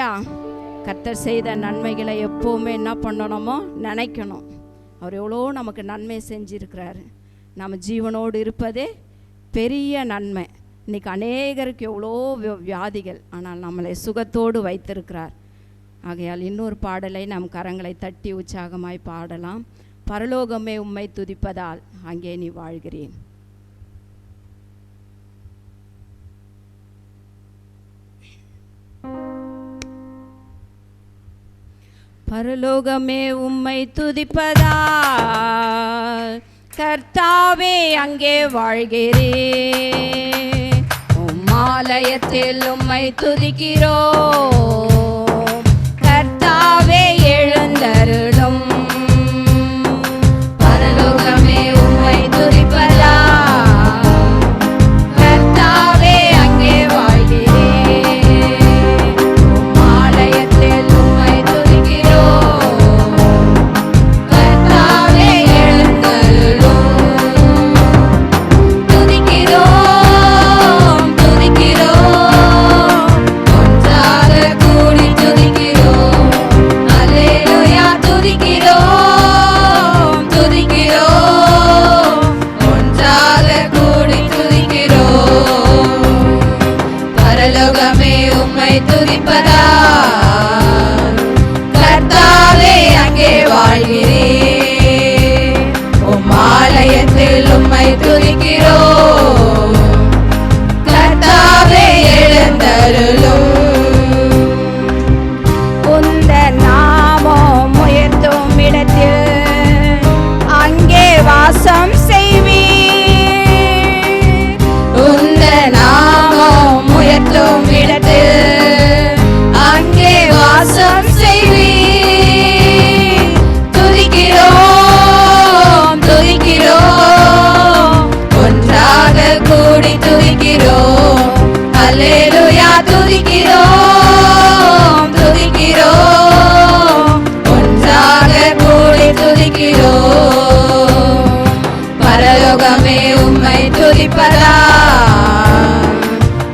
இல்லையா? கர்த்தர் செய்த நன்மைகளை எப்போவுமே என்ன பண்ணணுமோ நினைக்கணும். அவர் எவ்வளோ நமக்கு நன்மை செஞ்சிருக்கிறாரு. நம்ம ஜீவனோடு இருப்பதே பெரிய நன்மை. இன்றைக்கி அநேகருக்கு எவ்வளோ வியாதிகள், ஆனால் நம்மளை சுகத்தோடு வைத்திருக்கிறார். ஆகையால் இன்னொரு பாடலை நம் கரங்களை தட்டி உற்சாகமாய் பாடலாம். பரலோகமே உம்மை துதிப்பதால் அங்கே நீ வாழ்கிறேன். பரலோகமே உம்மை துதிப்பதால் கர்த்தாவே அங்கே வாழ்கிறேன். உம்மாலயத்தில் உம்மை துதிக்கிறோம். கர்த்தாவே எழுந்தருளும். பரலோகமே உம்மை துதிப்பதால் கர்த்தாவே அங்கே வாழ்கிறேன். உம்மாலயத்தில் உம்மை துதிக்கிறோம். கர்த்தாவே எழுந்தருளும். துதிக்கிறோம் துதிக்கிறோம் ஒன்றாக கூடி துதிக்கிறோம். அல்லேலூயா துதிக்கிறோம் துதிக்கிறோம் ஒன்றாக கூடி துதிக்கிறோம். பரலோகமே உம்மை துதிப்பதால் கர்த்தாவே அங்கே வாழ்கிறேன். உம்மாலயத்தில் உம்மை துதிக்கிறோம். கர்த்தாவே எழுந்தருளும். உந்தன் நாமம் உயர்த்தும் இடத்தில் அங்கே வாசம் செய்வீர். உந்தன் நாமம் உயர்த்தும் இடத்தில் அங்கே வாசம் செய்வீர். துதிக்கிறோம் துதிக்கிறோம் ஒன்றாக கூடி துதிக்கிறோம். அல்லேலூயா துதிக்கிறோம் துதிக்கிறோம் ஒன்றாக கூடி துதிக்கிறோம். பரலோகமே உம்மை துதிப்பதால்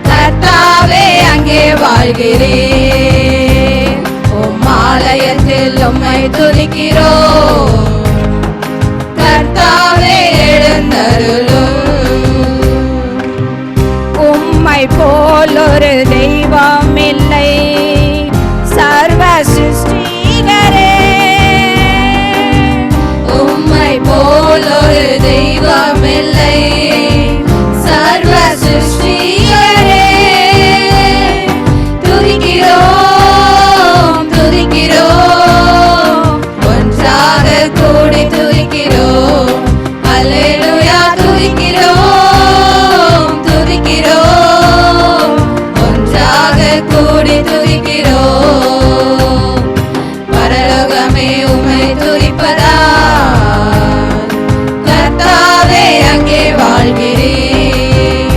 கர்த்தாவே அங்கே வாழ்கிறேன். உம்மாலயத்தில் உம்மை துதிக்கிறோம். கர்த்தாவே எழுந்தருளும். உம்மை போல் ஒரு தெய்வம் இல்லை சர்வ சிருஷ்டிகரே. உம்மை போல் ஒரு தெய்வம் இல்லை சர்வ சிருஷ்டிகரே. துதிக்கிறோம் துதிக்கிறோம் ஒன்றாக கூடி துதிக்கிறோம். அல்லேலூயா துதிக்கிறோம் துதிக்கிறோம் ஒன்றாக கூடி துதிக்கிறோம். பரலோகமே உம்மை துதிப்பதால் கர்த்தாவே அங்கே வாழ்கிறேன்.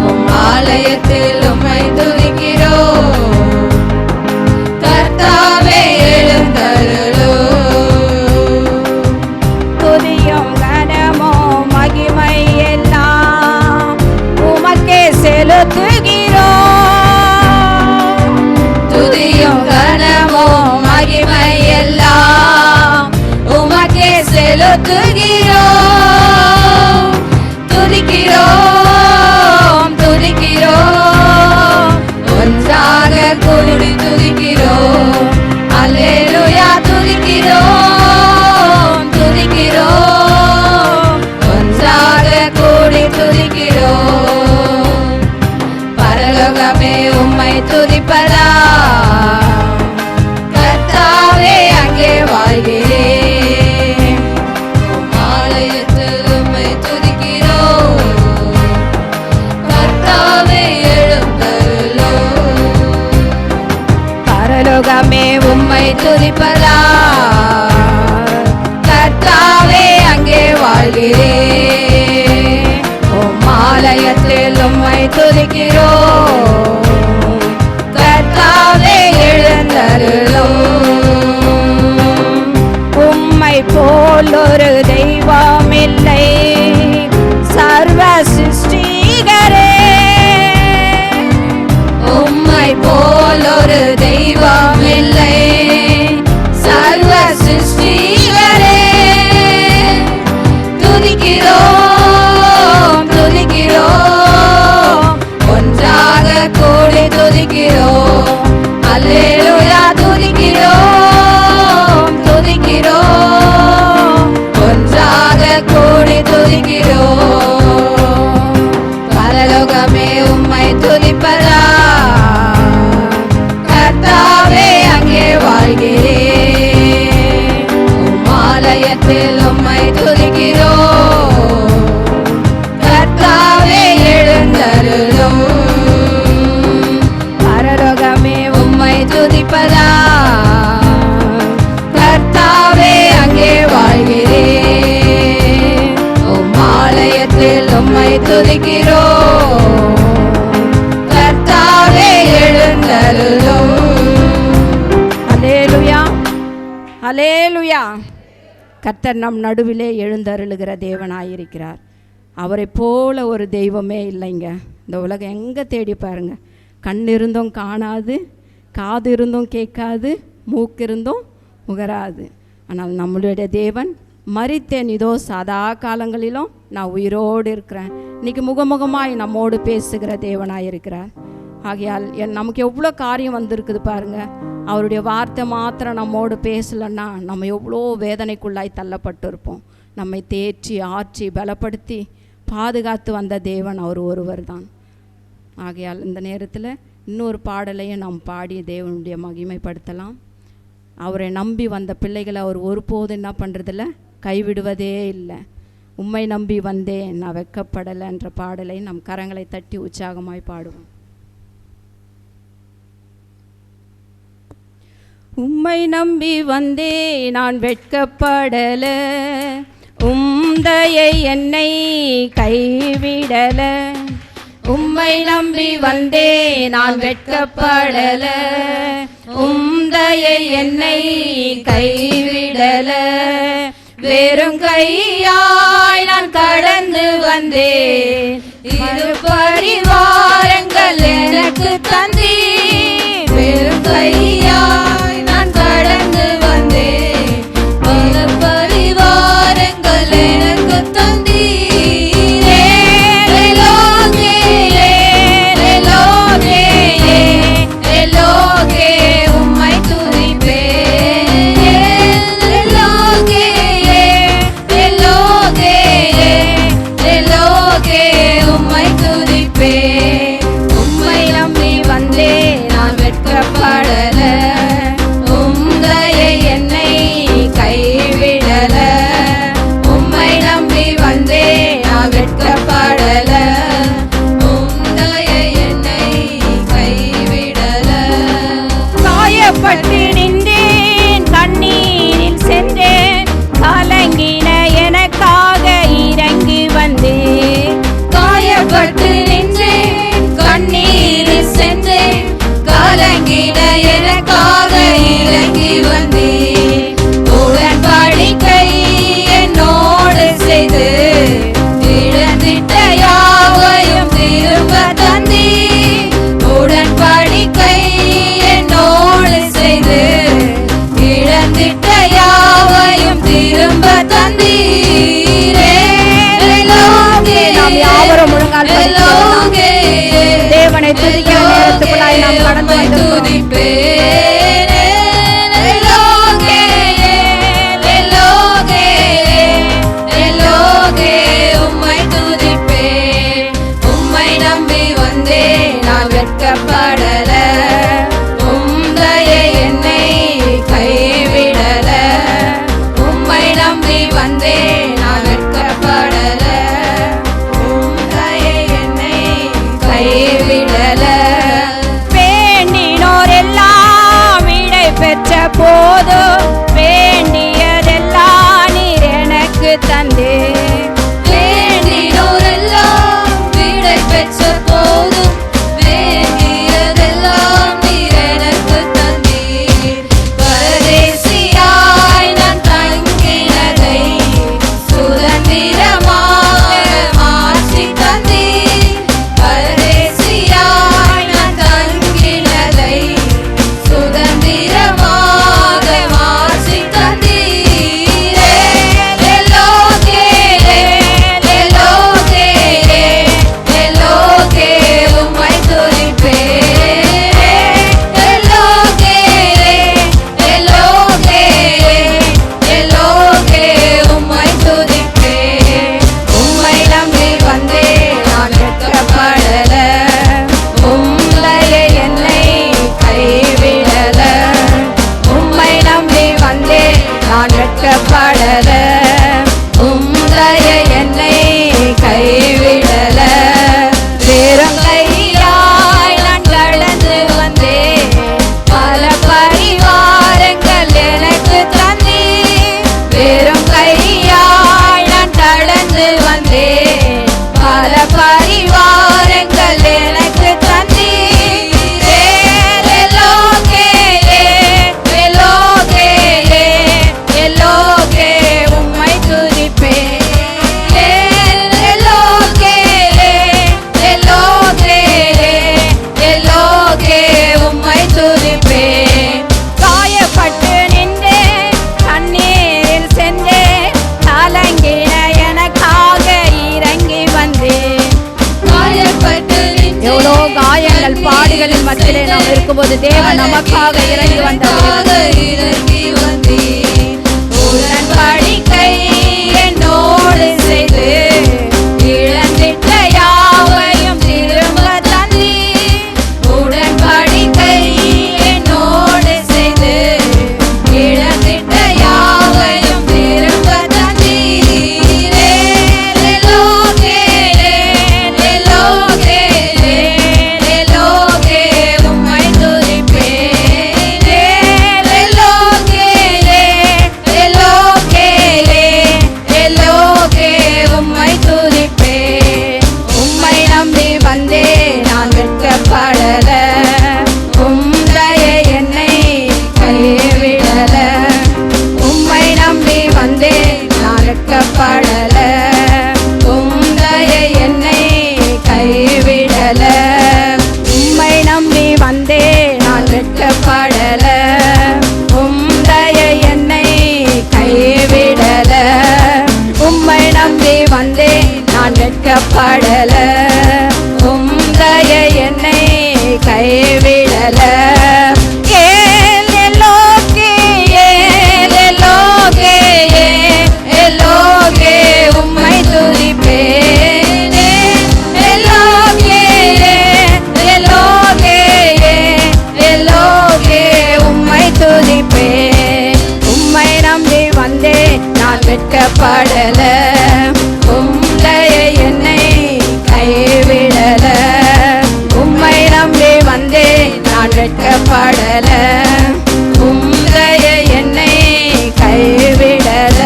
உம்மாலயத்தில் உம்மை துதிக்கிறோம். கர்த்தாவே எழுந்தருளும். துதியும் கனமும் மகிமை எல்லாம் உமக்கே செலுத்துகிறோம். துதியும் கனமும் மகிமை எல்லாம் உமக்கே செலுத்துகிறோம். துதிக்கிறோம் துதிக்கிறோம் ஒன்றாக கூடி துதிக்கிறோம். அல்லேலூயா துதிக்கிறோம் துதிக்கிறோம் ஒன்றாக கூடி துதிக்கிறோம். பரலோகமே உம்மை துதிப்பதால் கர்த்தாவே அங்கே வாழ்கிறேன். உம்மாலயத்தில் உம்மை துதிக்கிறோம். கர்த்தாவே எழுந்தருளும். பரலோகமே உம்மை துதிப்பதால் கர்த்தாவே அங்கே வாழ்கிறேன். உம்மாலயத்தில் உம்மை துதிக்கிறோம். கர்த்தாவே எழுந்தருளும். உம்மை போல் ஒரு தெய்வம் இல்லை சர்வ சிருஷ்டிகரே. உம்மை போல் ஒரு தெய்வம் கர்த்தர் நம் நடுவிலே எழுந்தருளுகிற தேவனாயிருக்கிறார். அவரை போல ஒரு தெய்வமே இல்லைங்க. இந்த உலகம் எங்கே தேடி பாருங்க, கண் இருந்தும் காணாது, காது இருந்தும் கேட்காது, மூக்கு இருந்தும் முகராது. ஆனால் நம்மளுடைய தேவன் மரித்தேன், இதோ சதா காலங்களிலும் நான் உயிரோடு இருக்கிறேன், இன்றைக்கி முகமுகமாய் நம்மோடு பேசுகிற தேவனாயிருக்கிறார். ஆகையால் நமக்கு எவ்வளோ காரியம் வந்திருக்குது பாருங்கள். அவருடைய வார்த்தை மாத்திரம் நம்மோடு பேசலைன்னா நம்ம எவ்வளோ வேதனைக்குள்ளாய் தள்ளப்பட்டு இருப்போம். நம்மை தேற்றி ஆற்றி பலப்படுத்தி பாதுகாத்து வந்த தேவன் அவர் ஒருவர் தான். ஆகையால் இந்த நேரத்தில் இன்னொரு பாடலையும் நாம் பாடி தேவனுடைய மகிமைப்படுத்தலாம். அவரை நம்பி வந்த பிள்ளைகளை அவர் ஒருபோதும் என்ன பண்ணுறதில்ல, கைவிடுவதே இல்லை. உம்மை நம்பி வந்தேன், நான் வெட்கப்படலை என்ற பாடலை நம் கரங்களை தட்டி உற்சாகமாய் பாடுவோம். உம்மை நம்பி வந்தே நான் வெட்கப்படல, உம்தயை என்னை கைவிடல. உம்மை நம்பி வந்தே நான் வெட்கப்படல, உம்தயை என்னை கைவிடல. வெறும் கையாய் நான் கடந்து வந்தேன், இரு பரிவாரங்கள் எனக்கு தந்தீ. வெறும் கையாய் நான் கடந்து வந்தேன், பல பரிவாரங்கள் எனக்கு தந்தீரே. எலோகே எலோகே எலோகே உம்மை துதிப்பேன். எலோகே எலோகே எலோகே உம்மை துதிப்பேன். உம்மை நம்பி வந்தே நான் வெட்கப்படல, உம்தயை என்னை கைவிடல. உம்மை நம்பி வந்தே நான் வெட்கப்படல, உம்தயை என்னை கைவிடல. காயப்பட்டு நின்றேன், கண்ணீரில் சென்றேன், கலங்கின எனக்காக இறங்கி வந்தேன். காயப்பட்டு நின்றேன், கண்ணீரில் சென்றேன், கலங்கின எனக்காக இறங்கி வந்தேன். உடன்படிக்கை என்னோடு செய்து இழந்திட்ட யாவையும் திரும்ப தந்தீர். உடன்படிக்கை என்னோடு செய்து இழந்திட்ட யாவையும் திரும்ப தந்தீரே. நாம் யாவரும் முழங்கால் படிக்கிறோம். தேவனை துதிக்கிற நேரத்துக்குள்ளாய் நாம் கடந்து வந்திருக்கிறோம். உம்மை துதிப்பேன். உம்மை நம்பி வந்தேன் நான் வெட்கப்படல, உம்தயை என்னை கைவிடல. உம்மை நம்பி வந்தேன் நான் வெட்கப்படல, உம்தயை என்னை கைவிடல. வேண்டினோர் எல்லாம் விடை பெற்ற போது, வேண்டியதெல்லாம் நீர் எனக்கு தந்தே. வேண்டினோர் எல்லாம் விடை பெற்ற போது, வேண்டியதெல்லாம் நீர் எனக்கு தந்தீர். பரதேசியாய் நான் தங்கினதை சுதந்திரமாக மாற்றி தந்தீர். பரதேசியாய் நான் தங்கினதை சுதந்திரமாக மாற்றி பாடுகளின் மத்தியிலே நாம் இருக்கும்போது தேவன் நமக்காக இறங்கி வந்தார். உடன்படிக்கை என்னோடு செய்து இழந்திட்ட யாவையும் திரும்ப தந்தீர். உடன்படிக்கை என்னோடு செய்து இழந்திட்ட யாவையும் திரும்ப தந்தீர். லோகே லோகே லோகே உம்மை துதிப்பேன். லோகே லோகே லோகே உம்மை துதிப்பேன். உம்மை நம்பி வந்தேன் நான் வெட்கப்படல. உம்மையே என்னை கைவிடல. உம்மை நம்பி வந்தேன் நான் வெட்கப்படல. உம்மையே என்னை கைவிடல. உம்மை நம்பி வந்தேன் நான் வெட்கப்படல. உம்மையே என்னை கைவிடல. உம்மை நம்பி வந்தேன் நான் வெட்கப்படல. உம்மையே என்னை கைவிடல. லோகே உம்மை துதிப்பேன். லோகே உம்மை துதிப்பேன். உம்மை நம்பி வந்தேன் நான் வெட்கப்படல. உம்மையே என்னை கைவிடல. உம்மை நம்பி வந்தேன் நான் வெட்கப்படல. உம்மையே என்னை கைவிடல.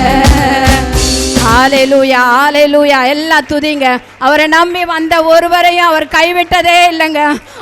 ஹல்லேலூயா ஹல்லேலூயா. எல்லாம் துதிங்க. அவரை நம்பி வந்த ஒருவரையும் அவர் கைவிட்டதே இல்லைங்க.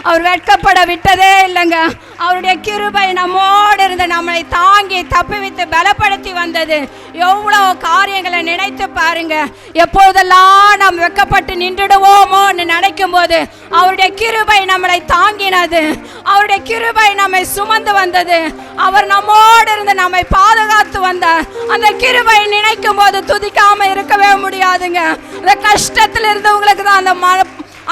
அவர் வெட்கப்பட விட்டதே இல்லைங்க. அவருடைய கிருபை நம்மோடு இருந்து நம்மளை தாங்கி தப்புவித்து பலப்படுத்தி வந்தது. எவ்வளோ காரியங்களை நினைத்து பாருங்க. எப்பொழுதெல்லாம் நாம் வெட்கப்பட்டு நின்றுடுவோமோன்னு நினைக்கும் போது அவருடைய கிருபை நம்மளை தாங்கினது. அவருடைய கிருபை நம்மை சுமந்து வந்தது. அவர் நம்மோடு இருந்து நம்மை பாதுகாத்து வந்தார். அந்த கிருபை நினைக்கும் போது துதிக்காம இருக்கவே முடியாதுங்க. இந்த கஷ்டத்தில் இருந்தவங்களுக்கு தான்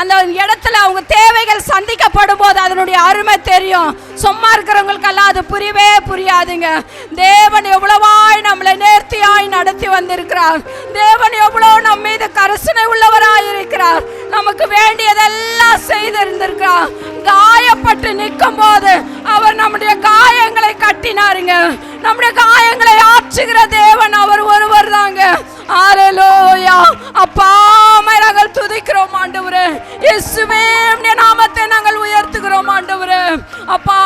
அந்த இடத்துல அவங்க தேவைகள் சந்திக்கப்படும் போது அதனுடைய அருமை தெரியும். சும்மா இருக்கிறவங்களுக்கெல்லாம் அது புரியவே புரியாதுங்க. தேவன் எவ்வளவாய் நம்மளை நேர்த்தியாய் நடத்தி வந்திருக்கிறார். தேவன் எவ்வளவு நம்ம மீது கரிசனை உள்ளவராய் இருக்கிறார். நமக்கு வேண்டியதெல்லாம் செய்திருந்திருக்கிறார். காயப்பட்டு நிற்கும் போது அவர் நம்முடைய காயங்களை கட்டினாருங்க. நம்முடைய காயங்களை ஆற்றுகிற தேவன் அவர் ஒருவர் தாங்க. ஹல்லேலூயா. அப்பா நாங்கள் துதிக்கிறோம் ஆண்டவரே. இயேசுவே உம்முடைய நாமத்தை நாங்கள் உயர்த்துகிறோம் ஆண்டவரே. அப்பா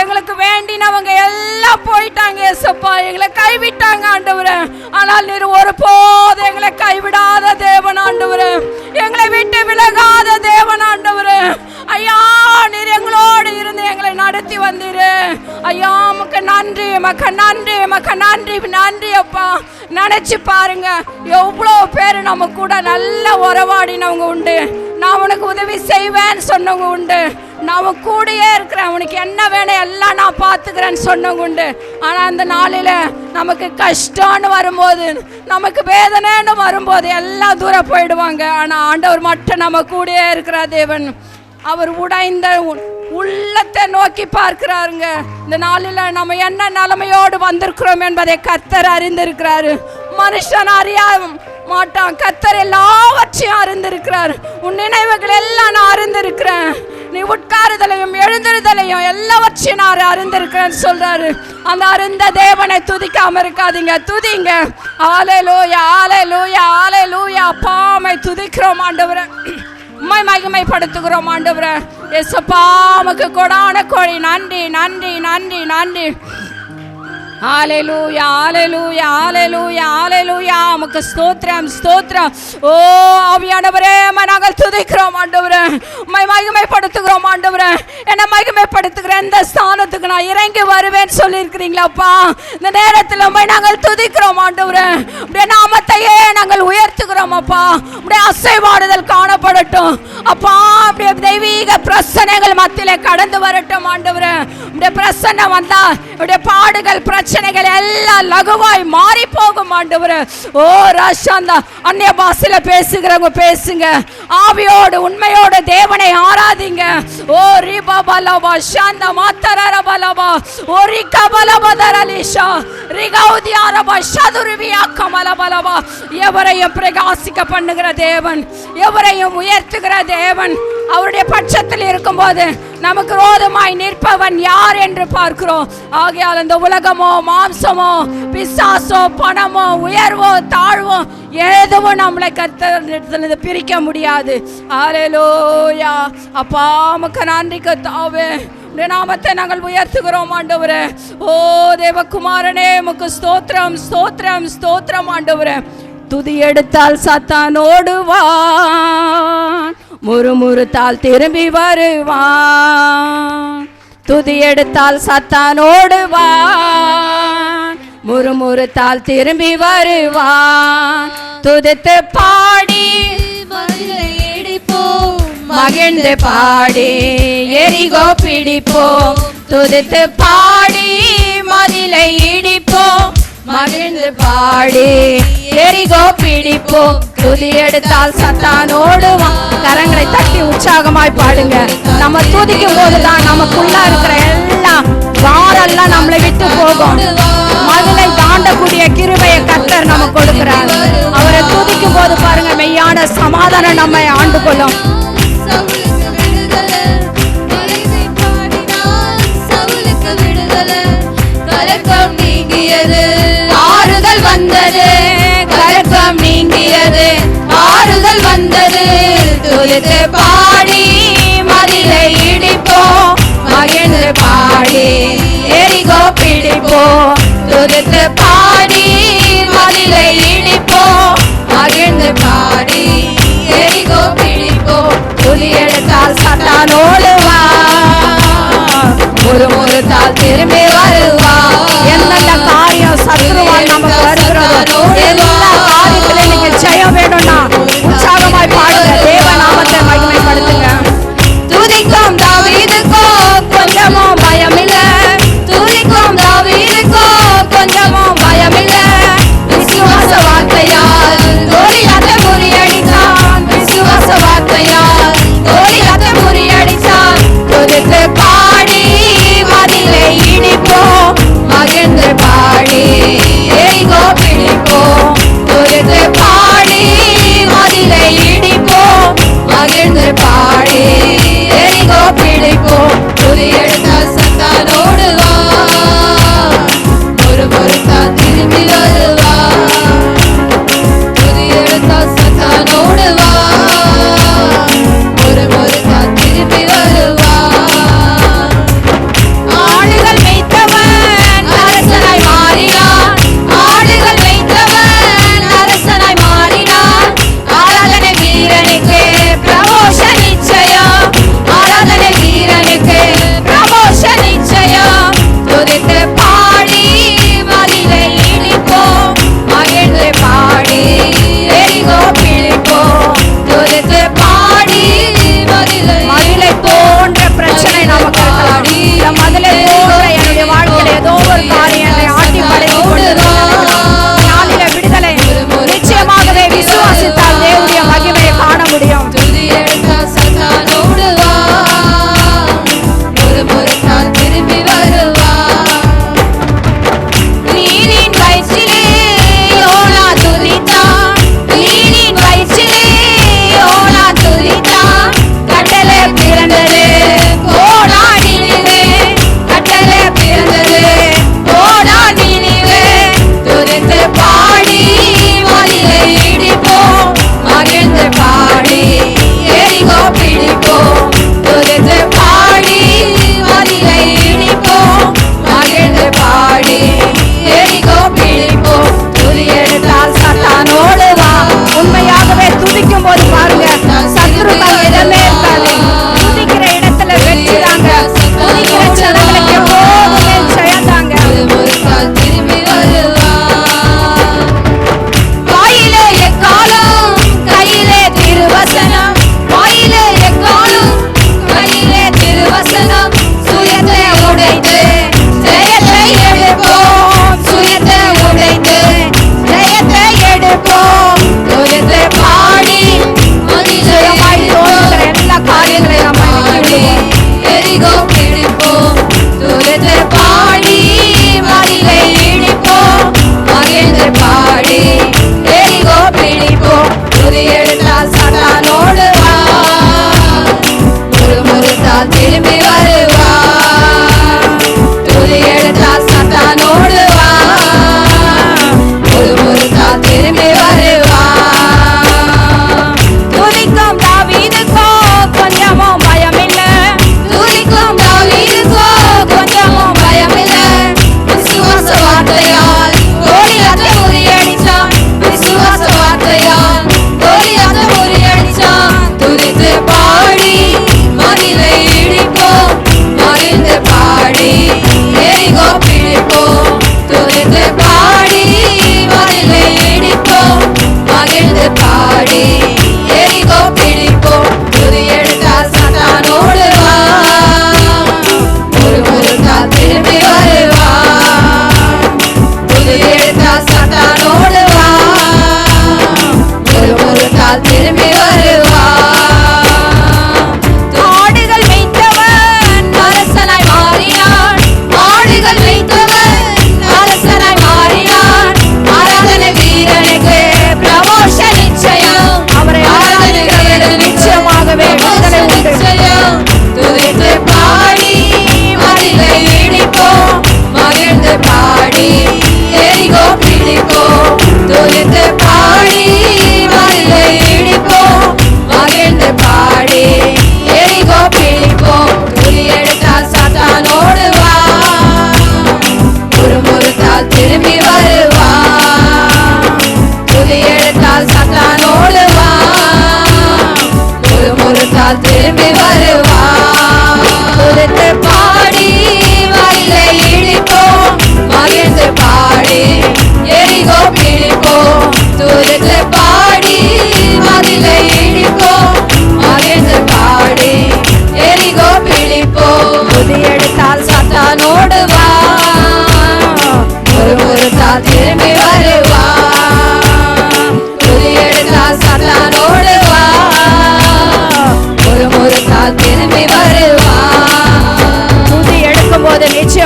எங்களுக்கு வேண்டினவங்க எல்லாம் போயிட்டாங்க இயேசுப்பா. எங்களை கைவிட்டாங்க ஆண்டவரே. ஆனால் நீர் ஒருபோது எங்களை கைவிடாத தேவன் ஆண்டவரே. எங்களை விட்டு விலகாத தேவன் ஆண்டவரே. ஐயா நீர் எங்களோடு இருந்து எங்களை நடத்தி வந்தீரு. ஐயா உமக்கு நன்றி மக்க நன்றி மக்க நன்றி நன்றி அப்பா. நினைச்சு பாருங்க எவ்வளோ பேர் நம்ம கூட நல்ல உறவாடினவங்க உண்டு. நான் உனக்கு உதவி செய்வேன்னு சொன்னவங்க உண்டு. நான் கூடயே இருக்கிறேன், உனக்கு என்ன வேணும் எல்லாம் நான் பார்த்துக்கிறேன்னு சொன்னவங்க உண்டு. ஆனால் அந்த நாளில் நமக்கு கஷ்டம்னு வரும்போது, நமக்கு வேதனைன்னு வரும்போது எல்லாம் தூரம் போயிடுவாங்க. ஆனால் ஆண்டவர் மட்டும் நம்ம கூடயே இருக்கிற தேவன். அவர் உடைந்த உள்ளத்தை நோக்கி பார்க்கிறாருங்க. இந்த நாளில் நம்ம என்ன நிலைமையோடு வந்திருக்கிறோம் என்பதை கர்த்தர் அறிந்திருக்கிறாரு. மனுஷன் அறிய மாட்டான். கர்த்தர் எல்லாவற்றையும் அறிந்திருக்கிறார். உன் நினைவுகள் எல்லாம் நான் அறிந்திருக்கிறேன். நீ உட்காருதலையும் எழுந்திருதலையும் எல்லாவற்றையும் நான் அறிந்திருக்கிறேன்னு சொல்றாரு. அந்த அறிந்த தேவனை துதிக்காம இருக்காதீங்க, துதிங்க. ஹல்லேலூயா ஹல்லேலூயா ஹல்லேலூயா. அப்பாமை துதிக்கிறோம் ஆண்டவரே. உம்மை மகிமைப்படுத்துகிறோம் ஆண்டவரே. இயேசுப்பா உமக்கு கொடான கோடி நன்றி நன்றி நன்றி நன்றி. ஹல்லேலூயா ஹல்லேலூயா ஹல்லேலூயா ஹல்லேலூயா. உமக்கு ஸ்தோத்திரம் ஸ்தோத்திரம். ஓ ஆவியானவரே நாங்கள் துதிக்கிறோம் ஆண்டவரே. உம்மை மகிமைப்படுத்துகிறோம் ஆண்டவரே. என்னை மகிமைப்படுத்துகிற இந்த ஸ்தானத்துக்கு நான் இறங்கி வருவேன்னு சொல்லியிருக்கிறீங்களாப்பா. இந்த நேரத்தில் உம்மை நாங்கள் துதிக்கிறோம் ஆண்டவரே. உடைய நாமத்தையே நாங்கள் உயர்த்துகிறோம் அப்பா. உடைய அசைவாடுதல் காணப்படட்டும் அப்பா. அப்படியே தெய்வீக பிரச்சனைகள் மத்தியில் வாழ்க்கையில கடந்து வரட்டும் ஆண்டவரே. உடைய பிரசன்னம் வந்தா உடைய பாடுகள் பிரச்சனைகள் எல்லாம் லகுவாய் மாறி போகும் ஆண்டவரே. ஓ ராஷாந்தா, அந்நிய பாஷையில பேசுகிறவங்க பேசுங்க, ஆவியோடு உண்மையோடு தேவனை ஆராதிங்க. ஓ ரிபா பலபா ஷாந்தா மாத்தரர பலபா ஓ ரிகா பலபா தரலிஷா ரிகௌதியாரபா ஷதுரிபியா கமல பலபா. எவரையும் பிரகாசிக்க பண்ணுகிற தேவன், எவரையும் உயர்த்துகிற தேவன். அவருடைய பட்சத்தில் இருக்கும்போது நமக்கு ரோதமாய் நிற்பவன் யார் என்று பார்க்கிறோம். ஆகையால் இந்த உலகமோ மாம்சமோ பிசாசோ பணமோ உயர்வோ தாழ்வோ எதுவும் நம்மளை கர்த்தரிடத்திலிருந்து பிரிக்க முடியாது. ஹல்லேலூயா. அப்பா உமக்கு நன்றி கர்த்தாவே, நாமத்தை நாங்கள் உயர்த்துகிறோம் ஆண்டவரே. ஓ தேவகுமாரனே உமக்கு ஸ்தோத்திரம் ஸ்தோத்திரம் ஸ்தோத்திரம் ஆண்டவரே. துதி எடுத்தால் சாத்தான் ஓடுவான், முறுமுறுத்தால் திரும்பி வருவான். துதி எடுத்தால் சாத்தான் ஓடுவான், முறுமுறுத்தால் திரும்பி வருவான். துதித்து பாடி மகிழ்ந்து பாடி எரிகோ பிடிப்போம். துதித்து பாடி மதிலை இடிப்போம், மகிழ்ந்து பாடி எரிகோ பிடிப்போம். துதி எடுத்தால் சத்தான் ஓடுவான். கரங்களை தட்டி உற்சாகமாய் பாடுங்க. நம்ம துதிக்கும் போதுதான் நமக்குள்ள இருக்கிற எல்லாம் வாரெல்லாம் நம்மளை விட்டு போகும். மதுளை தாண்டக்கூடிய கிருபையை கர்த்தர் நமக்கு கொடுக்கிறார். அவரை துதிக்கும் போது பாருங்க, மெய்யான சமாதானம் நம்மை ஆண்டு கொள்ளும். ஆறுதல் வந்தது, கலக்கம் நீங்கியது, ஆறுதல் வந்தது. துதித்து பாடி மதிலை இடிப்போம், மகிழ்ந்து பாடி எரிகோ பிடிப்போம். துதித்து பாடி மதிலை இடிப்போம், மகிழ்ந்து பாடி எரிகோ பிடிப்போம். துதி எடுத்தால் சத்தான் ஓடுவான், முறுமுறுத்தால் திரும்பி வருவான். என்னென்ன காரியம் சத்ருவால் நமக்கு வருகிறதோ எல்லா காரியத்திலும் இன்னைக்கு ஜெயம் வேணும்னா உற்சாகமாய் பாடுங்க, தேவ நாமத்தை மகிமைப்படுத்துங்க. துதிக்கும் தாவீதுக்கோ கொஞ்சமோ பயமில்ல, துதிக்கும் தாவீதுக்கோ கொஞ்சமோ பயமில்ல. விசுவாச வார்த்தையால் கோலியாத்தை முறியடித்தான், விசுவாச வார்த்தையால் கோலியாத்தை முறியடித்தான்.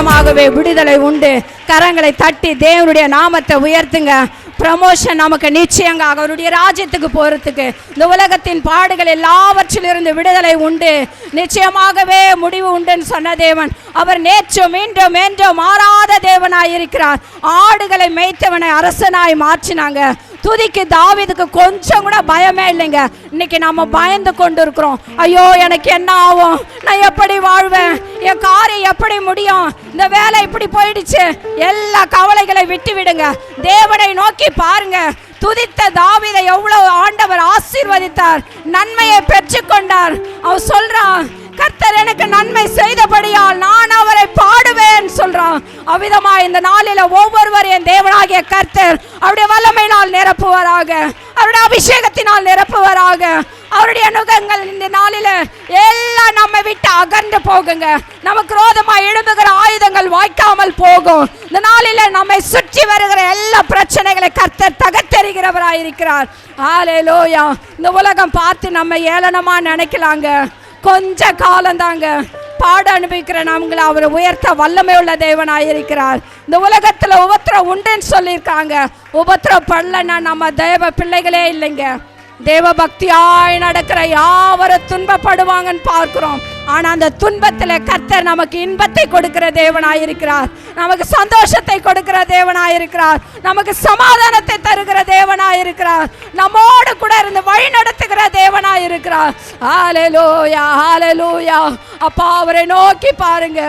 நிச்சயமாகவே விடுதலை உண்டு. கரங்களை தட்டி தேவனுடைய நாமத்தை உயர்த்துங்க. ப்ரமோஷன் நமக்கு நிச்சயங்க. அவருடைய ராஜ்யத்துக்கு போகிறதுக்கு இந்த உலகத்தின் பாடுகள் எல்லாவற்றிலிருந்து விடுதலை உண்டு. நிச்சயமாகவே முடிவு உண்டுன்னு சொன்ன தேவன் அவர் நேற்றும் மீண்டும் என்றும் மாறாத தேவனாய் இருக்கிறார். ஆடுகளை மேய்த்தவனை அரசனாய் மாற்றினாங்க. துதிக்கு தாவீதுக்கு கொஞ்சம் கூட பயமே இல்லைங்க. இன்னைக்கு நம்ம பயந்து கொண்டு இருக்கிறோம். ஐயோ எனக்கு என்ன ஆகும், நான் எப்படி வாழ்வேன், என் காரியம் எப்படி முடியும், இந்த வேலை இப்படி போயிடுச்சு, எல்லா கவலைகளை விட்டு விடுங்க. தேவனை நோக்கி பாருங்க. துதித்த தாவீதை எவ்வளவு ஆண்டவர் ஆசீர்வதித்தார், நன்மையை பெற்றுக்கொண்டார். அவர் சொல்றான், கர்த்தர் எனக்கு நன்மை செய்தபடியால் நான் அவரை பாடுவேன் சொல்றான். அவ்விதமா இந்த நாளில ஒவ்வொருவரையும் தேவனாகிய கர்த்தர் அவருடைய வல்லமையினால் நிரப்புவாராக, அவருடைய அபிஷேகத்தினால் நிரப்புவாராக. அவருடைய நுகங்கள் இந்த நாளில எல்லாம் நம்மை விட்டு அகன்று போகுங்க. நமக்கு ரோதமாய் எழும்புகிற ஆயுதங்கள் வாய்க்காமல் போகும். இந்த நாளில நம்மை சுற்றி வருகிற எல்லா பிரச்சனைகளை கர்த்தர் தகர்த்தெறிகிறவராயிருக்கிறார். ஹல்லேலூயா. இந்த உலகம் பார்த்து நம்ம ஏளனமா நினைக்கலாங்க. கொஞ்ச காலம் தாங்க. பாடு அனுபவிக்கிற நம்மளை அவர் உயர்த்த வல்லமை உள்ள தேவனாயிருக்கிறார். இந்த உலகத்துல உபத்திரம் உண்டுன்னு சொல்லியிருக்காங்க. உபத்திரம் படலன்னா நம்ம தேவ பிள்ளைகளே இல்லைங்க. தேவ பக்தியாய் நடக்கிற யாவரும் துன்பப்படுவாங்கன்னு பார்க்கிறோம். ஆனா அந்த துன்பத்துல கர்த்தர் நமக்கு இன்பத்தை கொடுக்கிற தேவனாயிருக்கிறார், நமக்கு சந்தோஷத்தை கொடுக்கிற தேவனாயிருக்கிறார், நமக்கு சமாதானத்தை தருகிற தேவனாயிருக்கிறார், நம்மோடு கூட இருந்து வழி நடத்துகிற தேவனாயிருக்கிறார். ஹல்லேலூயா, ஹல்லேலூயா. அப்பா அவரை நோக்கி பாருங்க.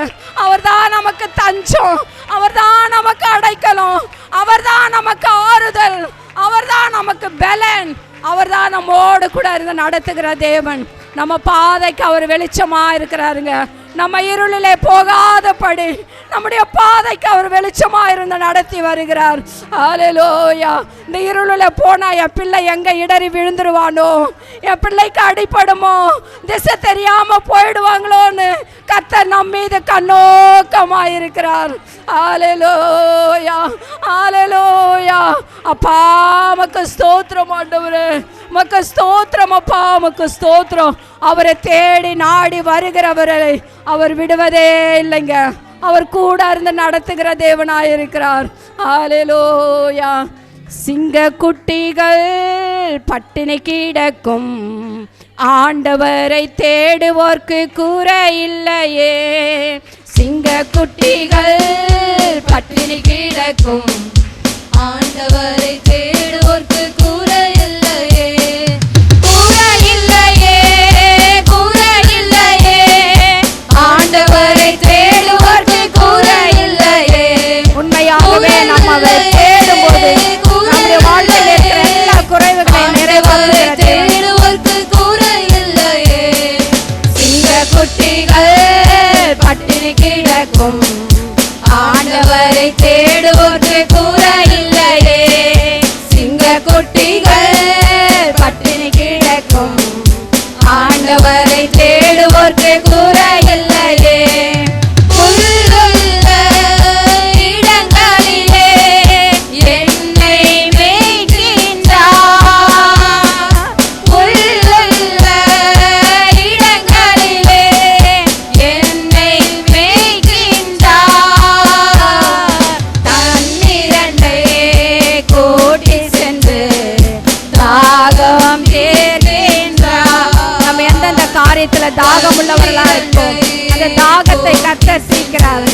அவர்தான் நமக்கு தஞ்சம், அவர்தான் நமக்கு அடைக்கலம், அவர்தான் நமக்கு ஆறுதல், அவர்தான் நமக்கு பலன், அவர்தான் நம்மோடு கூட இருந்து நடத்துகிற தேவன். நம்ம பாதைக்கு அவர் வெளிச்சமா இருக்கிறாருங்க. நம்ம இருளிலே போகாதபடி நம்முடைய பாதைக்கு அவர் வெளிச்சமா இருந்து நடத்தி வருகிறார். ஹல்லேலூயா. இந்த இருளில போனா என் பிள்ளை எங்க இடறி விழுந்துருவானோ, என் பிள்ளைக்கு அடிபடுமோ, திசை தெரியாம போயிடுவாங்களோன்னு கர்த்தர் நம் மீது கண்ணோக்கமாயிருக்கிறார். ஹல்லேலூயா, ஹல்லேலூயா. அப்பா உமக்கு ஸ்தோத்திரம் ஆண்டவரே, உமக்கு ஸ்தோத்திரம் அப்பா, உமக்கு ஸ்தோத்திரம். அவரை தேடி நாடி வருகிறவரை அவர் விடுவதே இல்லைங்க. அவர் கூட இருந்து நடத்துகிற தேவனாயிருக்கிறார். ஹல்லேலூயா. சிங்க குட்டிகள் பட்டினி கிடக்கும், ஆண்டவரை தேடுவோர்க்கு குறை இல்லையே. சிங்க குட்டிகள் பட்டினி கிடக்கும், ஆண்டவரை தேடுவோர்க்கு குறை இல்லையே, குறை இல்லையே, குறை இல்லையே. ஆண்டவரை தேடுவோர்க்கு குறை இல்லையே. உண்மையாகவே நம்ம அவரை தேடும்போது நம்முடைய வாழ்க்கையில் இருக்கிற எல்லா குறைவுகளையும் நிறைவேற்றுகிற தேடுவோர்க்கு குறை இல்லையே. சிங்க குட்டிகள் பட்டினி கிடக்கும், ஆண்டவரை தேடுவோர்க்கு குறை இல்லையே. சிங்க குட்டிகள் பட்டினி கிடக்கும், ஆண்டவரை தேடுவோர்க்கு குறை இல்லையே. புல்லுள்ள இடங்களிலே என்னை மேய்க்கின்றார், புல்லுள்ள இடங்களிலே என்னை மேய்க்கின்றார். தன்னிரண்டை கூட்டி சென்று தாகம் தீர்க்கின்றார். நம்ம எந்தெந்த காரியத்துல தாகம் உள்ளவர்களா இருப்போம், அந்த தாகத்தை கர்த்தர் தீர்க்கிறார்.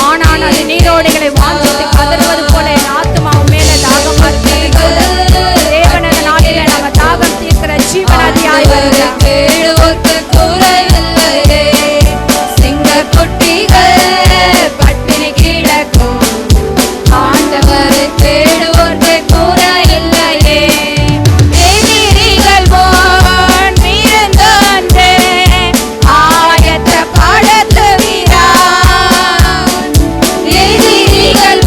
ஆனால் அது நீரோடைகளை வாஞ்சித்து கதறுவது போல என் ஆத்துமாவும் மேல தாகம் தேவனது நாட்டில நம்ம தாகம் தீர்க்கிற ஜீவநதியாய் வருகிறார். தேடுவோர்க்கு குறை இல்லையே. சிங்க குட்டிகள் பட்டினி கிடக்கும், ஆண்டவரை தேடுவோர்க்கு குறை இல்லையே. எதிரிகள் போன் விருந்தோன்றே ஆயத்தப்படுத்துகிறார், எதிரிகள்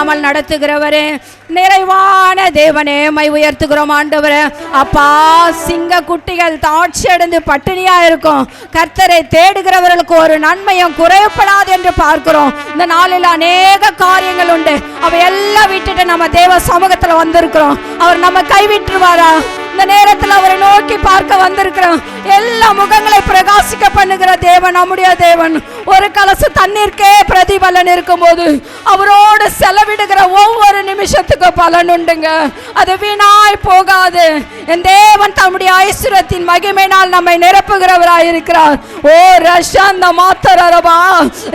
கைவிடாமல் நடத்துகிறவரே, நிறைவான தேவனே, மை உயர்த்துகிறோம் ஆண்டவரே. அப்பா, சிங்க குட்டிகள் தாட்சி அடைந்து பட்டினியா இருக்கும், கர்த்தரை தேடுகிறவர்களுக்கு ஒரு நன்மையும் குறையப்படாது என்று பார்க்கிறோம். இந்த நாளில் அநேக காரியங்கள் உண்டு, அவை எல்லாம் விட்டுட்டு நம்ம தேவ சமூகத்துல வந்திருக்கிறோம். அவர் நம்ம கைவிட்டுருவாரா? இந்த நேரத்தில் அவரை நோக்கி பார்க்க வந்திருக்கிறோம். எல்லா முகங்களை பிரகாசிக்க பண்ணுகிற தேவன் நம்முடைய தேவன். ஒரு கலச தண்ணீருக்கே பிரதிபலன் இருக்கும் போது அவரோடு செலவிடுகிற ஒவ்வொரு நிமிஷத்துக்கு பலன் உண்டுங்க. அது வீணாய் போகாது. என் தேவன் தம்முடைய ஐஸ்வர்யத்தின் மகிமையினால் நம்மை நிரப்புகிறவராயிருக்கிறார். ஓ ரஷாந்த மாத்தரபா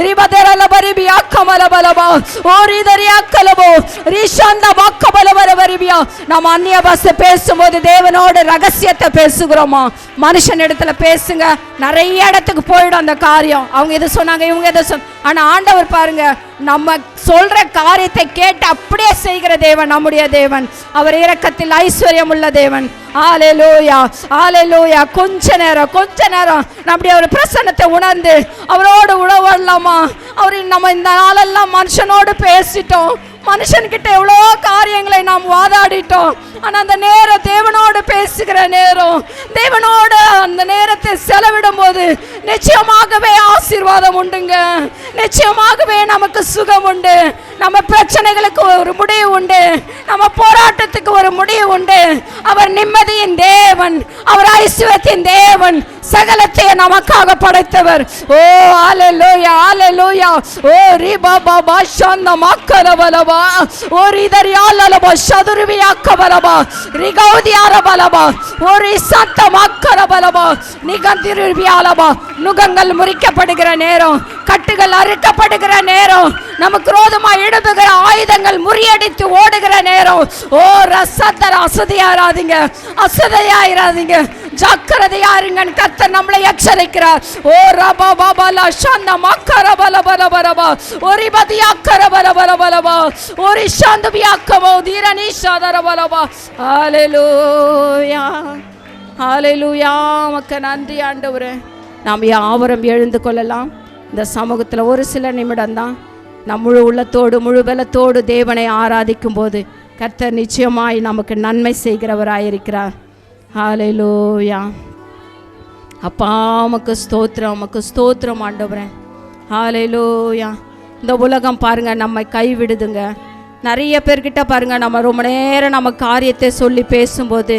ரிபதரல பரிபி அக்கமலபலபா ஓ ரிதரியாக்கலபோ ரிஷாந்த வாக்கபலவரவரிபியா. நாம் அந்நிய பாஷை பேசும்போது தேவனோட ரகசியத்தை பேசுகிறோமா? மனுஷன் இடத்துல பேசுங்க, நிறைய இடத்துக்கு போயிடும் அந்த காரியம். அவங்க எது சொன்னாங்க, இவங்க எதை சொன்னாங்க. ஆனா ஆண்டவர் பாருங்க, நம்ம சொல்ற காரியத்தை கேட்டு அப்படியே செய்கிற தேவன் நம்முடைய தேவன். அவர் இரக்கத்தில் ஐஸ்வர்யம் உள்ள தேவன். ஹல்லேலூயா, ஹல்லேலூயா. கொஞ்ச நேரம் நம்முடைய ஒரு பிரசன்னத்தை உணர்ந்து அவரோடு உறவாடலாமா? அவர் நம்ம இந்த நாளெல்லாம் மனுஷனோடு பேசிட்டோம், மனுஷன்கிட்ட எவ்வளோ காரியங்களை நாம் வாதாடிட்டோம். ஆனால் அந்த நேரம் தேவனோடு பேசுகிற நேரம், தேவனோடு அந்த நேரத்தை செலவிடும் போது நிச்சயமாகவே ஆசீர்வாதம் உண்டுங்க. நிச்சயமாகவே நமக்கு சுகம் உண்டு. நம்ம பிரச்சனைகளுக்கு ஒரு முடிவு உண்டு. நம்ம போராட்டத்துக்கு ஒரு முடிவு உண்டு. அவர் நிம்மதியின் தேவன், அவர் ஐஸ்வர்யத்தின் தேவன், சகலத்தை நமக்காக படைத்தவர். ஓ ஹல்லேலூயா, ஹல்லேலூயா. ஓ ரிபா பாபா ஷந்த மக்கலபலபா ஓ ரிதரியாலபா ஷதுருவியாக்கபலபா ரிகௌதியாரபலபா ஓ ரிசத்த மக்கலபலபா நிகந்திருவியாலபா. நுகங்கள் முறிக்கப்படுகிற நேரம், கட்டுகள் அறுக்கப்படுகிற நேரம், நமக்கு ரோதமாய் எழுப்புகிற ஆயுதங்கள் முறியடித்து ஓடுகிற நேரம். ஓ ரசத்தர் அசதியாராதீங்க, அசதையாயிராதீங்க, ஜாக்கிரதையா இருங்கன்னு கர்த்தர் நம்மளை எச்சரிக்கிறார். ஓ ரபா பாபா ஷந்த மக்கரபலபலபலபா ஓரி பதியாக்கரபலபலபலபா ஓரி ஷந்தபியாக்கமோ தீரனிஷாதரபலபா. ஹல்லேலூயா, ஹல்லேலூயா. மக்க நன்றி ஆண்டவரே. நாம் யாவரும் எழுந்து கொள்ளலாம். இந்த சமூகத்தில் ஒரு சில நிமிடம் தான் நம் முழு உள்ளத்தோடு முழு பலத்தோடு தேவனை ஆராதிக்கும் போது கர்த்தர் நிச்சயமாய் நமக்கு நன்மை செய்கிறவராயிருக்கிறார். ஹல்லேலூயா. அப்பா உமக்கு ஸ்தோத்திரம், உமக்கு ஸ்தோத்திரம் ஆண்டவரே. ஹல்லேலூயா. இந்த உலகம் பாருங்க நம்மை கைவிடுதுங்க. நிறைய பேர்கிட்ட பாருங்க, நம்ம ரொம்ப நேரம் நம்ம காரியத்தை சொல்லி பேசும்போது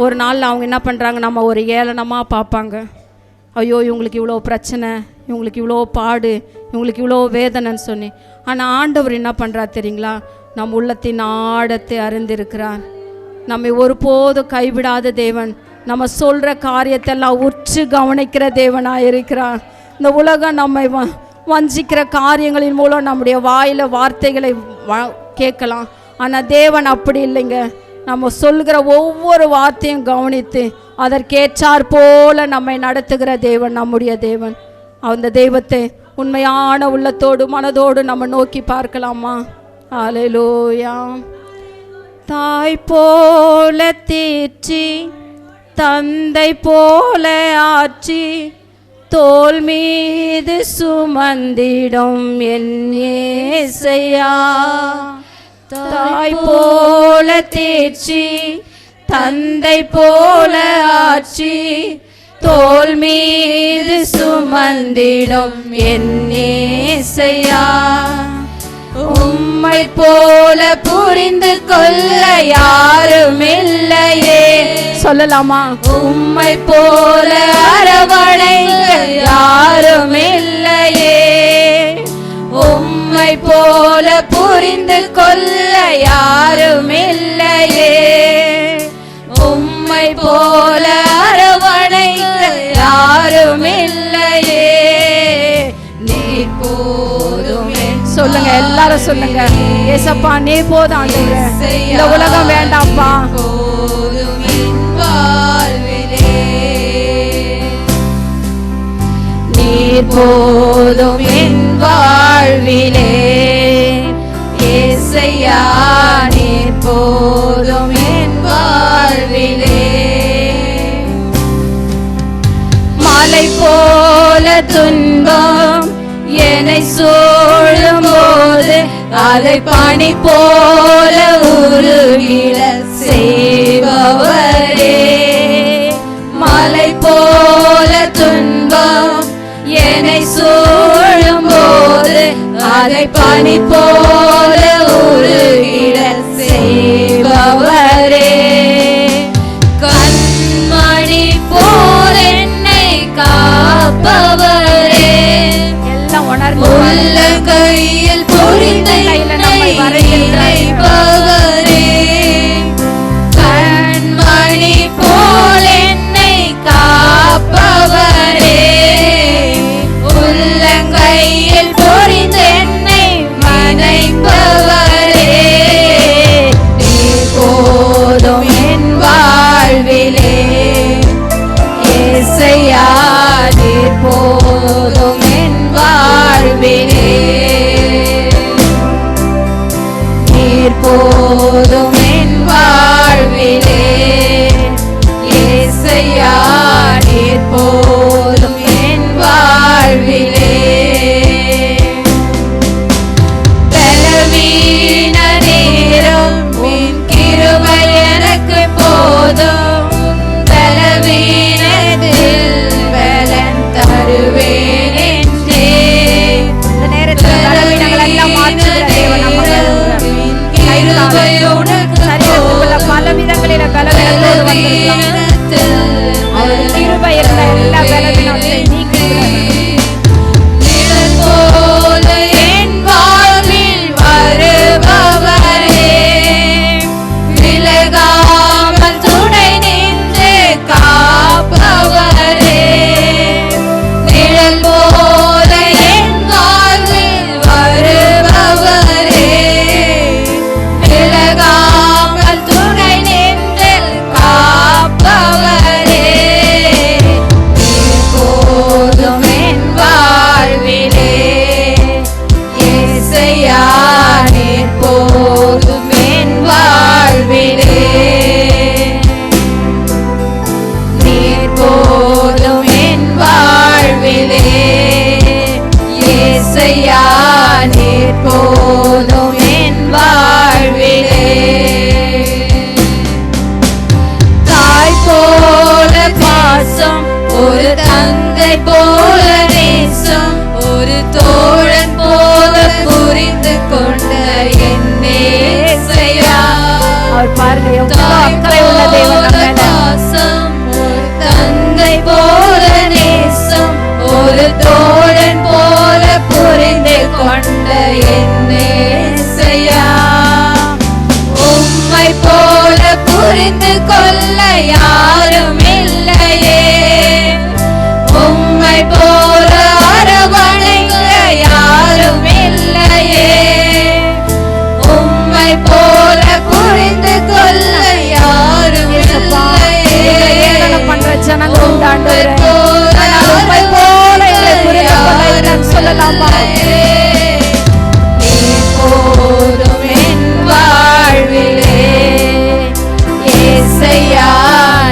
ஒரு நாள் அவங்க என்ன பண்ணுறாங்க, நம்ம ஒரு ஏளனமாக பார்ப்பாங்க. ஐயோ இவங்களுக்கு இவ்வளோ பிரச்சனை, இவங்களுக்கு இவ்வளோ பாடு, இவங்களுக்கு இவ்வளோ வேதனைன்னு சொன்னி. ஆனால் ஆண்டவர் என்ன பண்ணுறார் தெரியுங்களா? நம் உள்ளத்தின் ஆழத்தை அறிந்திருக்கிறார். நம்மை ஒருபோதும் கைவிடாத தேவன், நம்ம சொல்கிற காரியத்தெல்லாம் உற்று கவனிக்கிற தேவனாக இருக்கிறார். இந்த உலகம் நம்மை வஞ்சிக்கிற காரியங்களின் மூலம் நம்முடைய வாயில் வார்த்தைகளை கேட்கலாம். ஆனால் தேவன் அப்படி இல்லைங்க. நம்ம சொல்கிற ஒவ்வொரு வார்த்தையும் கவனித்து அதற்கேற்றார் போல நம்மை நடத்துகிற தேவன் நம்முடைய தேவன். அந்த தெய்வத்தை உண்மையான உள்ளத்தோடு மனதோடு நம்ம நோக்கி பார்க்கலாமா? ஹல்லேலூயா. தாய் போல தேற்றி, தந்தை போல ஆற்றி, தோள் மீது சுமந்திடும் என் இயேசையா. தாய் போல தேற்றி, தந்தை போல ஆற்றி, தோள் மீது சுமந்திடும் என் இயேசையா. உம்மை போல புரிந்து கொள்ள யாரும் இல்லையே. சொல்லலாமா? உம்மை போல அரவணைக்க யாரும் இல்லையே. உம்மை போல புரிந்து கொள்ள யாரும் இல்லையே. உம்மை போல அரவணைக்க யாரும் இல்லையே. நீ போதும். சொல்லுங்க, எல்லாரும் சொல்லுங்க. ஏசப்பா நீ போதும் ஆண்டவரே, இந்த உலகம் வேண்டாம்ப்பா. போதும் என் வாழ்விலே, நீர் போதும் என் வாழ்விலே. ஏசையா நீர் போதும் என் வாழ்விலே. மலை போல துன்பம் என்னை சூழும் போது அதை பனி போல உருகிட செய்பவரே. மலை போல துன்பம் என்னை சூழும் போது அதை பனி போல உருகிட செய்பவரே. கண்மணி போல் என்னை காப்பவரே. எல்லாம் உணர்ந்து உள்ள கையில் புரிந்த இணைப்பவரே. கண்மணி போல் என்னை காப்பவரே. உள்ளங்கையில் புரிந்த என்னை மனைப்பவரே. நீர் போதும் என் வாழ்விலே ஏசையா, நீர் போதும் என் வாழ்விலே. நீர் போதும் என் வாழ்விலே ஏசையா, நீர் போதும் என் வாழ்விலே. பலவீன நேரம் உன் கிருபை எனக்கு போதும். பலவீனத்தில் பலன் தருவேன் என்றே. இந்த நேரத்தில் பலவீனங்கள் எல்லாம் மாற்றுகிற தேவன் நமக்கு சரீரத்துக்குள்ள பல விதங்களில பலவீனத்தோடு வந்திருக்கலாம். அவர் கிருபை இருந்த எல்லா பலவீனத்தை நீக்குகிறார். நிழல் போல என் வாழ்வில் வருபவரே. விலகாமல் துணை நின்று காப்பவரே. நிழல் போல என் வாழ்வில் வருபவரே. விலகாமல் துணை நின்று காப்பவரே. நீர் போதும் என் வாழ்விலே ஏசையா, நீர் போதும் என் வாழ்விலே. நீர் போதும் என் வாழ்விலே ஏசையா, நீர் போதும் என் வாழ்விலே. தாய் போல பாசம், ஒரு தந்தை போல நேசம், ஒரு தோழன் போல புரிந்து கொண்ட என் ஏசையா. அவர் பாருங்க எவ்வளவு அக்கறை உள்ள தேவன் நம்ம மேல. பாசம், ஒரு தந்தை போல நேசம், ஒரு தோழன் போல புரிந்து கொண்ட என் ஏசையா. உம்மை போல புரிந்து கொள்ள யாரும் இல்லையே. உம்மை போல அரவணைக்க யாரும் இல்லையே. உம்மை போல புரிந்து கொள்ள யாரும் இல்லையே. ஏளனம் பண்ற ஜனங்கள் உண்டு ஆண்டவரே. ஆனால் உம்மை போல எங்களை புரிந்து கொள்ள இல்லைன்னு சொல்லலாமா? நீர் போதும் என் வாழ்விலே ஏசையா,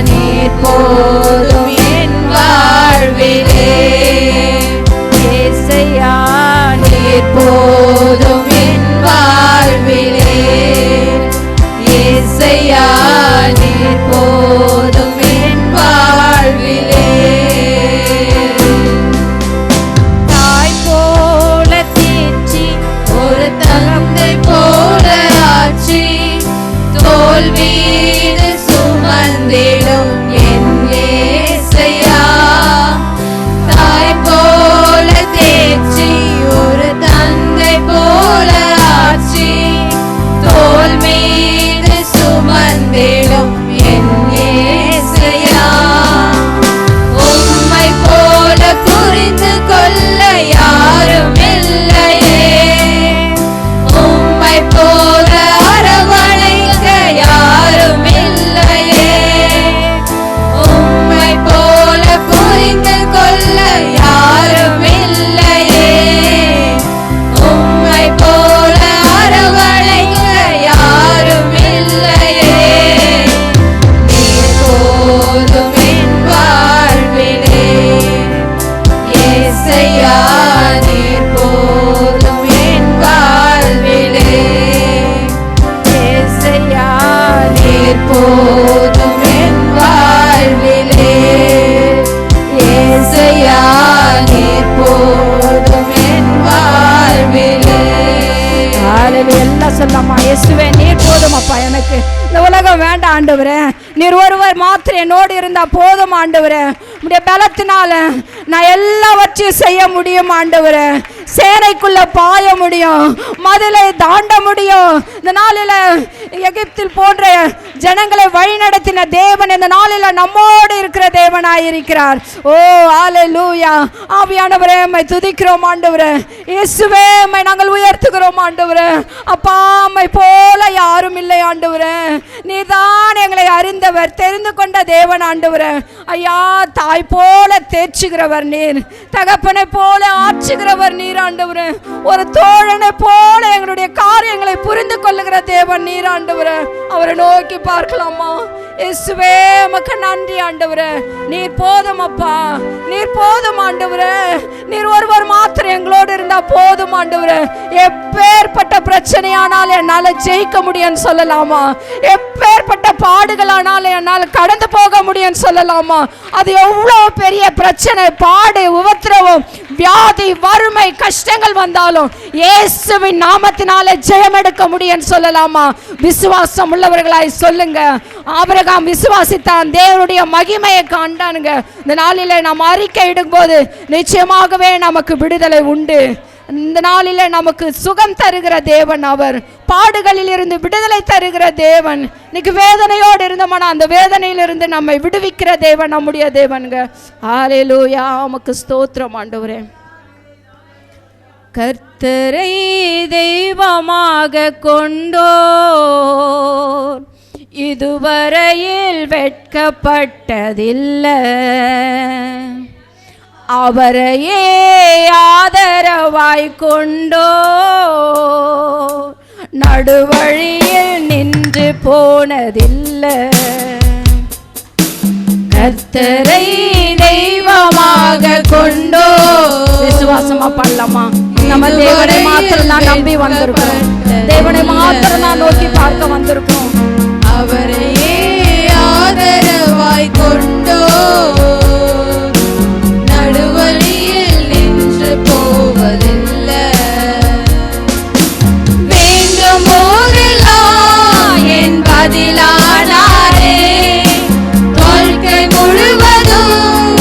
நீர் போதும் என் வாழ்விலே ஏசையா, நீர் போதும் என் வாழ்விலே ஏசையா, நீர் போதும் என் வாழ்விலே. தாய் போல எல்லாம் சொல்லலாமா? இயேசுவே நீர் போதும் அப்பா, எனக்கு இந்த உலகம் வேண்டாம் ஆண்டவரே, நீர் ஒருவர் மாத்திரம் என்னோடு இருந்தா போதும் ஆண்டவரே. உடைய பலத்தினால நான் எல்லாவற்றையும் செய்ய முடியும் ஆண்டவரே. சேனைக்குள்ள பாய முடியும், மதிலை தாண்ட முடியும். இந்த நாளில் எகிப்தில் போன்ற ஜனங்களை வழிநடத்தின தேவன் இந்த நாளில் நம்மோடு இருக்கிற தேவனாயிருக்கிறார். ஓ ஹல்லேலூயா. ஆவியானவரே உம்மை துதிக்கிறோம் ஆண்டவரே. இயேசுவே உம்மை நாங்கள் உயர்த்துகிறோம் ஆண்டவரே. அப்பா உம்மை போல யாரும் இல்லை ஆண்டவரே. நீதான் எங்களை அறிந்தவர், தெரிந்து கொண்ட தேவன் ஆண்டவரே. ஐயா, தாய் போல தேற்றுகிறவர் நீர், தகப்பனை போல ஆற்றுகிறவர் நீர் ஆண்டவரே. ஒரு தோழனை போல எங்களுடைய காரியங்களை புரிந்து கொள்ளுகிற தேவன் நீர் ஆண்டவரே. அவரை நோக்கி பார்க்கலாமா? இயேசுவே உமக்கு நன்றி ஆண்டவரே. நீர் போதும் அப்பா, நீர் போதும் ஆண்டவரே. நீர் ஒருவர் மாத்திரம் எங்களோடு இருந்தா போதும் ஆண்டவரே. எப்பேற்பட்ட பிரச்சனையானாலும் என்னால் ஜெயிக்க முடியும்னு சொல்லலாமா? எப்பேற்பட்ட பாடுகளானாலும் என்னால் கடந்து போக முடியும்னு சொல்லலாமா? அது எவ்வளோ பெரிய பிரச்சனை, பாடு, உபத்திரவம், வியாதி, வறுமை, கஷ்டங்கள் வந்தாலும் இயேசுவின் நாமத்தினால ஜெயம் எடுக்க முடியும்னு சொல்லலாமா? விசுவாசம் உள்ளவர்களாய் சொல்லுங்க. ஆபிரகாம் விசுவாசித்தான், தேவனுடைய மகிமையை காண்டானுங்க. இந்த நாளிலே நாம் அறிக்கை இடும்போது நிச்சயமாகவே நமக்கு விடுதலை உண்டு. இந்த நாளிலே நமக்கு சுகம் தருகிற தேவன் அவர், பாடுகளில் இருந்து விடுதலை தருகிற தேவன். இன்னைக்கு வேதனையோடு இருந்தோம்னா அந்த வேதனையிலிருந்து நம்மை விடுவிக்கிற தேவன் நம்முடைய தேவனுங்க. ஹல்லேலூயா, உமக்கு ஸ்தோத்திரம் ஆண்டவரே. கர்த்தரை தெய்வமாக கொண்டோர் இதுவரையில் வெட்கப்பட்டதில்லை, அவரையே ஆதரவாய் கொண்டோ நடுவழியில் நின்று போனதில்லை. கர்த்தரை தெய்வமாக கொண்டோ. விசுவாசமா பண்ணலாமா? நம்ம தேவனை மாத்திரம் தான் நம்பி வந்திருக்கிறோம், தேவனை மாத்திரம் தான் நோக்கி பார்க்க வந்திருக்கிறோம். அவரையே ஆதரவாய் கொண்டோ நடுவழியில் நின்று போவதில்லை. வேண்டும் போதெல்லாம் என் பதிலானாரே, வாழ்க்கை முழுவதும்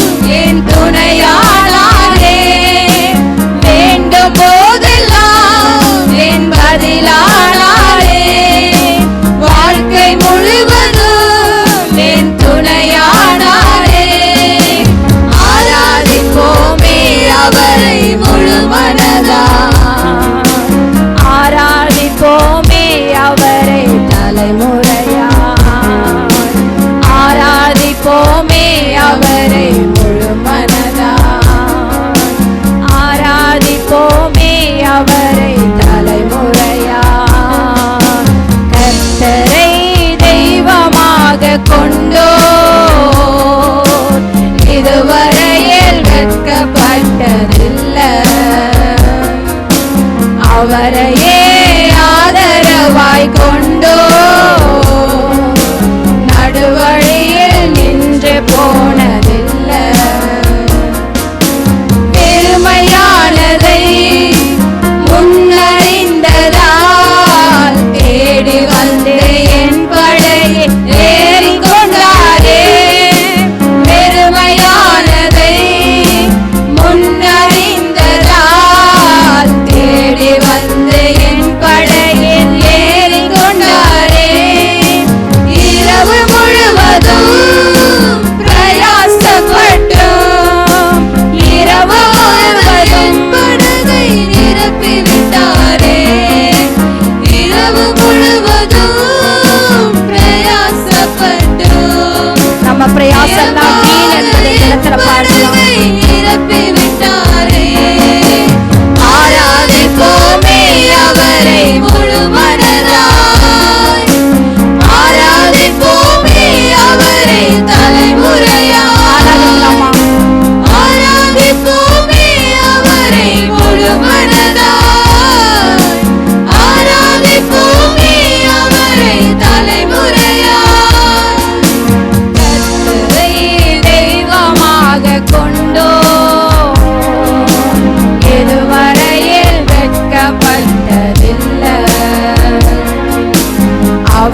என் துணையானாரே. வேண்டும் போதெல்லாம் என் பதிலானாரே, வாழ்க்கை முழுவதும் என் துணையானாரே. ஆராதிப்போமே அவரை முழு மனதாய், ஆராதிப்போமே அவரை தலைமுறையாய், ஆராதிப்போமே அவரை முழு மனதாய், ஆராதிப்போமே அவரை தலைமுறையாய். கர்த்தரை தெய்வமாக கொண்டோ இதுவரையில் வெட்கப்பட்டதில்லை, அவரையே ஆதரவாய் கொண்டோ நடுவழியில் நின்று போனதில்லை. பெருமையானதை முன்னறிந்ததால் தேடி வந்து என் படையை ஏறிக்கொண்டாரே. பெருமையானதை முன்னறிந்ததால் தேடி வந்து என் படையில் ஏறிக்கொண்டாரே. இரவு முழுவதும் பிரயாசப்பட்டும் இரவு முழுவதும் படகை நிரப்பிவிட்டாரே. இரவு முழுவதும் பிரயாசப்பட்டும் நம்ம பிரயாசம்லாம் வீண் என்பதை இந்த இடத்துல பார்க்கலாம். நிரப்பிவிட்டாரே. ஆராதிப்போமே அவரை முழு மனதாய், ஆராதிப்போமே அவரை தலைமுறையாய், ஆராதிப்போமே அவரை முழு மனதாய், ஆராதிப்போமே அவரை தலைமுறையாய். கர்த்தரை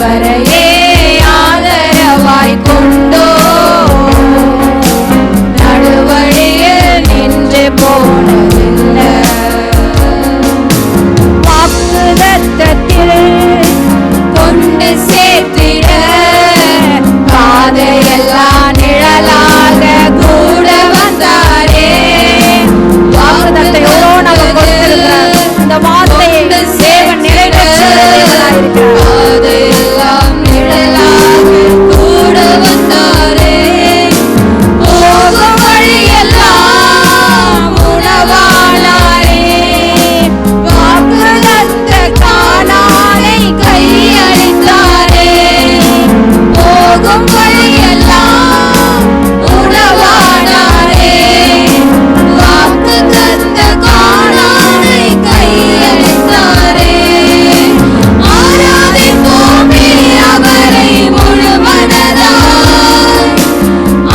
அவரையே ஆதரவாய் கொண்டோ நடுவழியில் நின்று போனதில்லை. வாக்குதத்தத்தில் கொண்டு சேர்த்திட பாதையெல்லாம் நிழலாக கூட வந்தாரே. வாக்குதத்தத்தையோடு நம்ம கொடுத்திருக்கிறார். இந்த வார்த்தையை தேவன் நிறைவேற்றுகிறார். பாதையெல்லாம் நிழலாக கூட வந்தாரே. போகும் வழியெல்லாம் உணவானாரே. வாக்குதத்த கானானை கையளித்தாரே. போகும் வழியெல்லாம் உணவானாரே. வாக்குதத்த கானானை கையளித்தாரே. ஆராதிப்போமே அவரை முழு மனதாய்.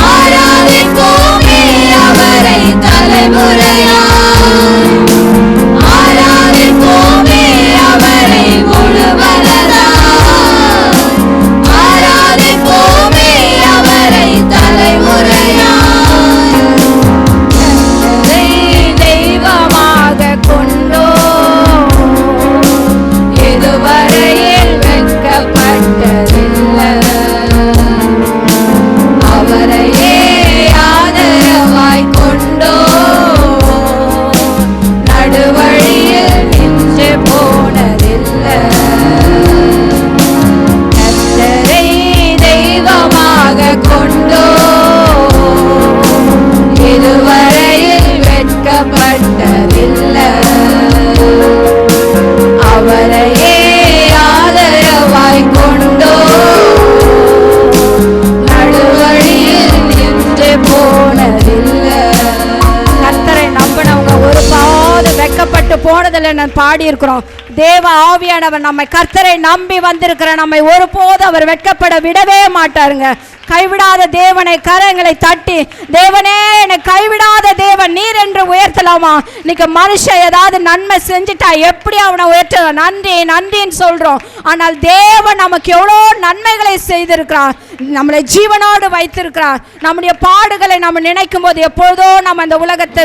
ஆராதிப்போமே அவரை தலைமுறையாய். ஆராதிப்போமே அவரை முழு மனதாய். ஆராதிப்போமே அவரை தலைமுறையாய். கர்த்தரை தெய்வமாக கொண்டோ இதுவரையில் வெட்கப்பட்டதில்லை. அவரையே ஆதரவாய் கொண்டோ நடுவழியில் நின்று போனதில்லை. கர்த்தரை தெய்வமாக கொண்டோ இதுவரையில் வெட்கப்பட்டதில்லை. அவரையே ஆதரவாய் கொண்டோ நடுவழியில் நின்று போனதில்லை. கர்த்தரை நம்பினவங்க ஒரு பாடு வெட்கப்பட்டு போனதில்லை நான் பாடியிருக்கிறோம். தேவ ஆவியானவர் நம்மை கர்த்தரை நம்பி வந்திருக்கிற நம்மை ஒருபோது அவர் வெட்கப்பட விடவே மாட்டாருங்க. கைவிடாத தேவனை கரங்களை தட்டி, தேவனே என்னை கைவிடாத தேவன் நீர் என்று உயர்த்தலாமா? இன்னைக்கு மனுஷன் ஏதாவது நன்மை செஞ்சுட்டா எப்படி அவனை உயர்த்த நன்றி நன்றின்னு சொல்றோம். ஆனால் தேவன் நமக்கு எவ்வளோ நன்மைகளை செய்திருக்கிறார். நம்மளை ஜீவனோடு வைத்திருக்கிறார். நம்முடைய பாடுகளை நம்ம நினைக்கும் போது எப்பொழுதோ நம்ம இந்த உலகத்தை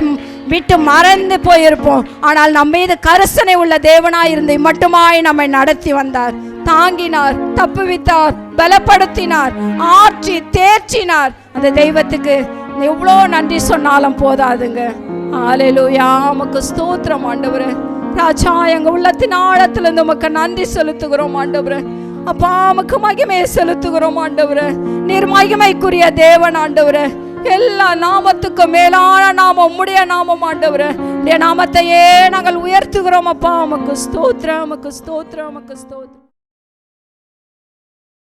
விட்டு மறந்து போயிருப்போம். ஆனால் நம்ம மீது கரிசனை உள்ள தேவனாயிருந்து மட்டுமாய் நம்மை நடத்தி வந்தார். தாங்கினார், தப்புவித்தார், பலப்படுத்தினார், ஆற்றி தேர்ச்சினார். அந்த தெய்வத்துக்கு எவ்வளோ நன்றி சொன்னாலும் போதாதுங்க. ஹல்லேலூயா, உமக்கு ஸ்தோத்திரம் ஆண்டவரே. ராஜா, எங்க உள்ளத்தின் ஆழத்திலிருந்து உமக்கு நன்றி செலுத்துகிறோம் ஆண்டவரே. அப்பா, உமக்கு மகிமையை செலுத்துகிறோம் ஆண்டவரே. நீர் மகிமைக்குரிய தேவன் ஆண்டவரே. எல்லா நாமத்துக்கும் மேலான நாமம் உம்முடைய நாமம் ஆண்டவரே. உம்முடைய நாமத்தையே நாங்கள் உயர்த்துகிறோம் அப்பா. உமக்கு ஸ்தோத்திரம், உமக்கு ஸ்தோத்திரம், உமக்கு ஸ்தோத்திரம்.